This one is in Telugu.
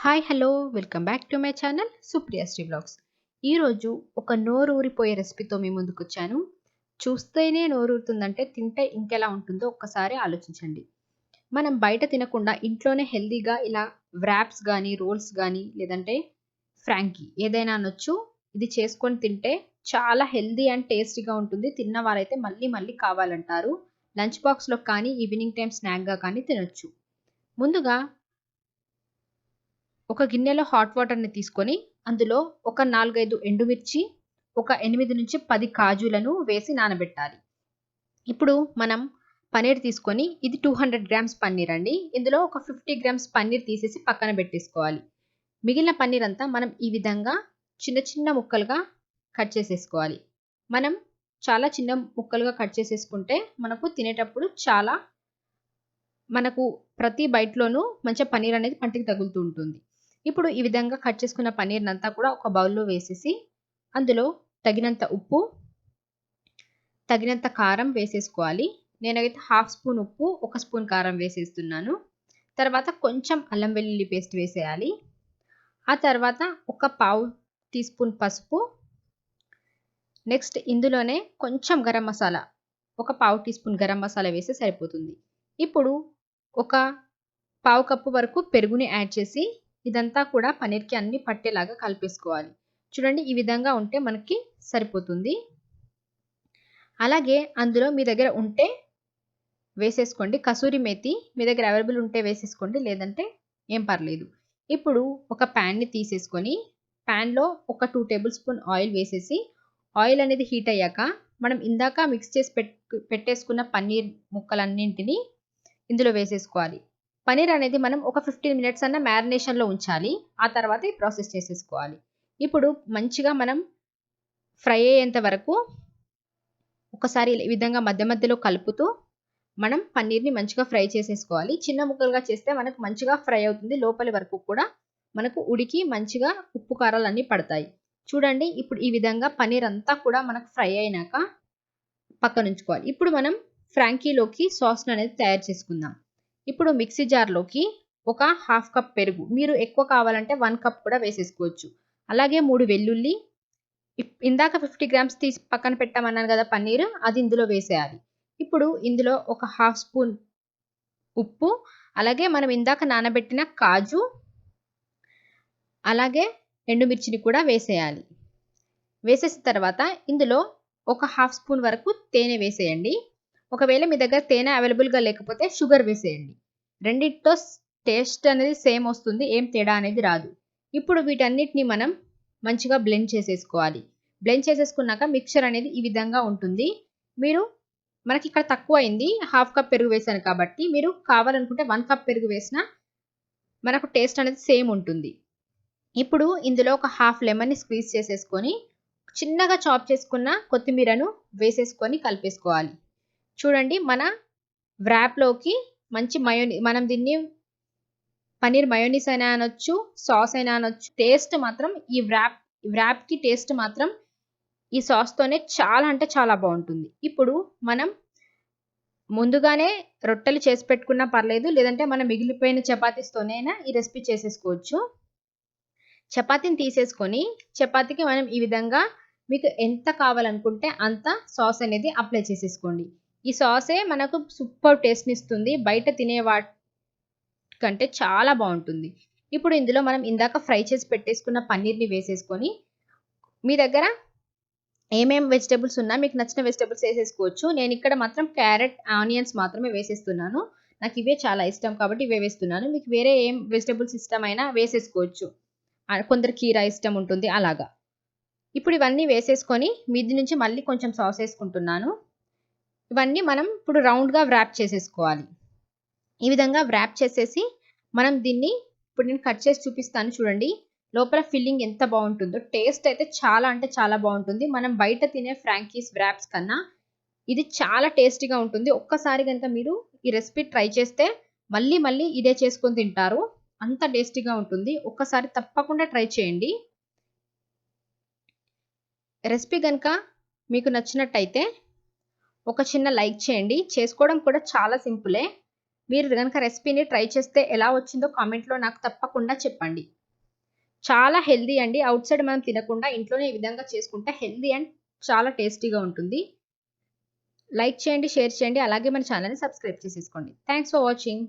Hi hello welcome back to my channel Supriyasri vlogs. ఈరోజు ఒక నోరూరిపోయే రెసిపీతో మీ ముందుకు వచ్చాను. చూస్తేనే నోరూరుతుందంటే తింటే ఇంకెలా ఉంటుందో ఒక్కసారి ఆలోచించండి. మనం బయట తినకుండా ఇంట్లోనే హెల్తీగా ఇలా వ్రాప్స్ కానీ రోల్స్ కానీ లేదంటే ఫ్రాంకీ ఏదైనా అనొచ్చు. ఇది చేసుకొని తింటే చాలా హెల్తీ అండ్ టేస్టీగా ఉంటుంది. తిన్న వారైతే మళ్ళీ మళ్ళీ కావాలంటారు. లంచ్ బాక్స్లో కానీ ఈవినింగ్ టైం స్నాక్గా కానీ తినొచ్చు. ముందుగా ఒక గిన్నెలో హాట్ వాటర్‌ని తీసుకొని, అందులో ఒక 4, 5 ఎండుమిర్చి, ఒక 8-10 కాజులను వేసి నానబెట్టాలి. ఇప్పుడు మనం పన్నీర్ తీసుకొని, ఇది 200 గ్రామ్స్ పన్నీర్ అండి. ఇందులో ఒక 50 గ్రామ్స్ పన్నీర్ తీసేసి పక్కన పెట్టేసుకోవాలి. మిగిలిన పన్నీర్ అంతా మనం ఈ విధంగా చిన్న చిన్న ముక్కలుగా కట్ చేసేసుకోవాలి. మనం చాలా చిన్న ముక్కలుగా కట్ చేసేసుకుంటే, మనకు తినేటప్పుడు మనకు ప్రతి బైట్‌లోనూ మంచిగా పన్నీర్ అనేది పంటికి తగులుతూ ఉంటుంది. ఇప్పుడు ఈ విధంగా కట్ చేసుకున్న పన్నీర్‌నంతా కూడా ఒక బౌల్‌లో వేసేసి, అందులో తగినంత ఉప్పు, తగినంత కారం వేసేసుకోవాలి. నేనైతే హాఫ్ స్పూన్ ఉప్పు, 1 స్పూన్ కారం వేసేస్తున్నాను. తర్వాత కొంచెం అల్లం వెల్లుల్లి పేస్ట్ వేసేయాలి. ఆ తర్వాత ఒక పావు టీ స్పూన్ పసుపు, నెక్స్ట్ ఇందులోనే కొంచెం గరం మసాలా, ఒక పావు టీ స్పూన్ గరం మసాలా వేస్తే సరిపోతుంది. ఇప్పుడు ఒక పావు కప్పు వరకు పెరుగుని యాడ్ చేసి ఇదంతా కూడా పన్నీర్‌కి అన్నీ పట్టేలాగా కలిపేసుకోవాలి. చూడండి ఈ విధంగా ఉంటే మనకి సరిపోతుంది. అలాగే అందులో మీ దగ్గర ఉంటే వేసేసుకోండి. కసూరి మేతి మీ దగ్గర అవైలబుల్ ఉంటే వేసేసుకోండి. లేదంటే ఏం పర్లేదు. ఇప్పుడు ఒక ప్యాన్‌ని తీసేసుకొని ప్యాన్‌లో ఒక 2 టేబుల్ స్పూన్ ఆయిల్ వేసేసి ఆయిల్ అనేది హీట్ అయ్యాక మనం ఇందాక మిక్స్ చేసి పెట్టేసుకున్న పన్నీర్ ముక్కలన్నింటిని ఇందులో వేసేసుకోవాలి. పన్నీర్ అనేది మనం ఒక 15 మినిట్స్ అన్న మ్యారినేషన్‌లో ఉంచాలి. ఆ తర్వాత ఈ ప్రాసెస్ చేసేసుకోవాలి. ఇప్పుడు మంచిగా మనం ఫ్రై అయ్యేంత వరకు ఒకసారి ఈ విధంగా మధ్య మధ్యలో కలుపుతూ మనం పన్నీర్‌ని మంచిగా ఫ్రై చేసేసుకోవాలి. చిన్న ముక్కలుగా చేస్తే మనకు మంచిగా ఫ్రై అవుతుంది. లోపలి వరకు కూడా మనకు ఉడికి మంచిగా ఉప్పు కారాలన్నీ పడతాయి. చూడండి ఇప్పుడు ఈ విధంగా పన్నీర్ అంతా కూడా మనకు ఫ్రై అయినాక పక్కనుంచుకోవాలి. ఇప్పుడు మనం ఫ్రాంకీలోకి సాస్‌ననేది తయారు చేసుకుందాం. ఇప్పుడు మిక్సీ జార్‌లోకి ఒక హాఫ్ కప్ పెరుగు, మీరు ఎక్కువ కావాలంటే 1 కప్ కూడా వేసేసుకోవచ్చు. అలాగే 3 వెల్లుల్లి, ఇందాక 50 గ్రామ్స్ తీసి పక్కన పెట్టామన్నాను గదా పన్నీరు, అది ఇందులో వేసేయాలి. ఇప్పుడు ఇందులో ఒక హాఫ్ స్పూన్ ఉప్పు, అలాగే మనం ఇందాక నానబెట్టిన కాజు, అలాగే ఎండుమిర్చిని కూడా వేసేయాలి. వేసేసిన తర్వాత ఇందులో ఒక హాఫ్ స్పూన్ వరకు తేనె వేసేయండి. ఒకవేళ మీ దగ్గర తేనె అవైలబుల్‌గా లేకపోతే షుగర్ వేసేయండి. రెండిటితో టేస్ట్ అనేది సేమ్ వస్తుంది. ఏం తేడా అనేది రాదు. ఇప్పుడు వీటన్నిటిని మనం మంచిగా బ్లెండ్ చేసేసుకోవాలి. బ్లెండ్ చేసేసుకున్నాక మిక్స్చర్ అనేది ఈ విధంగా ఉంటుంది. మీరు మనకిక్కడ తక్కువయింది. హాఫ్ కప్ పెరుగు వేశాను కాబట్టి మీరు కావాలనుకుంటే 1 కప్ పెరుగు వేసినా మనకు టేస్ట్ అనేది సేమ్ ఉంటుంది. ఇప్పుడు ఇందులో ఒక హాఫ్ లెమన్‌ని స్క్వీజ్ చేసేసుకొని చిన్నగా చాప్ చేసుకున్న కొత్తిమీరను వేసేసుకొని కలిపేసుకోవాలి. చూడండి మన వ్రాప్‌లోకి మంచి మనం దీన్ని పన్నీర్ మయోనీస్ అయినా అనొచ్చు, సాస్ అయినా అనొచ్చు. టేస్ట్ మాత్రం ఈ వ్రాప్‌కి టేస్ట్ మాత్రం ఈ సాస్‌తోనే చాలా అంటే చాలా బావుంటుంది. ఇప్పుడు మనం ముందుగానే రొట్టెలు చేసి పెట్టుకున్నా పర్లేదు. లేదంటే మన మిగిలిపోయిన చపాతీస్‌తోనైనా ఈ రెసిపీ చేసేసుకోవచ్చు. చపాతీని తీసేసుకొని, చపాతీకి మనం ఈ విధంగా మీకు ఎంత కావాలనుకుంటే అంత సాస్ అనేది అప్లై చేసేసుకోండి. ఈ సాసే మనకు సూపర్ టేస్ట్‌నిస్తుంది. బయట తినే కంటే చాలా బావుంటుంది. ఇప్పుడు ఇందులో మనం ఇందాక ఫ్రై చేసి పెట్టేసుకున్న పన్నీర్‌ని వేసేసుకొని, మీ దగ్గర ఏమేం వెజిటబుల్స్ ఉన్నా మీకు నచ్చిన వెజిటబుల్స్ ఏసేసుకోవచ్చు. నేనిక్కడ మాత్రం క్యారట్, ఆనియన్స్ మాత్రమే వేసేస్తున్నాను. నాకివే చాలా ఇష్టం కాబట్టి ఇవే వేస్తున్నాను. మీకు వేరే ఏం వెజిటబుల్స్ ఇష్టమైనా వేసేసుకోవచ్చు. కొందరికి కీరా ఇష్టం ఉంటుంది అలాగా. ఇప్పుడు ఇవన్నీ వేసేసుకొని మీది నుంచి మళ్ళీ కొంచెం సాస్ ఏసుకుంటున్నాను. ఇవన్నీ మనం ఇప్పుడు రౌండ్‌గా వ్రాప్ చేసేసుకోవాలి. ఈ విధంగా వ్రాప్ చేసేసి మనం దీన్ని ఇప్పుడు నేను కట్ చేసి చూపిస్తాను చూడండి. లోపల ఫిల్లింగ్ ఎంత బావుంటుందో. టేస్ట్ అయితే చాలా అంటే చాలా బావుంటుంది. మనం బయట తినే ఫ్రాంకీస్ వ్రాప్స్ కన్నా ఇది చాలా టేస్టీగా ఉంటుంది. ఒక్కసారి గనుక మీరు ఈ రెసిపీ ట్రై చేస్తే మళ్ళీ మళ్ళీ ఇదే చేసుకొని తింటారు. అంత టేస్టీగా ఉంటుంది. ఒక్కసారి తప్పకుండా ట్రై చేయండి. రెసిపీ గనుక మీకు నచ్చినట్టయితే ఒక చిన్న లైక్ చేయండి. చేసుకోవడం కూడా చాలా సింపులే. మీరు గనుక రెసిపీని ట్రై చేస్తే ఎలా వచ్చిందో కామెంట్‌లో నాకు తప్పకుండా చెప్పండి. చాలా హెల్తీ అండి. ఔట్ సైడ్ మనం తినకుండా ఇంట్లోనే ఈ విధంగా చేసుకుంటే హెల్తీ అండ్ చాలా టేస్టీగా ఉంటుంది. లైక్ చేయండి, షేర్ చేయండి. అలాగే మన ఛానెల్‌ని సబ్స్క్రైబ్ చేసేసుకోండి. Thanks for watching.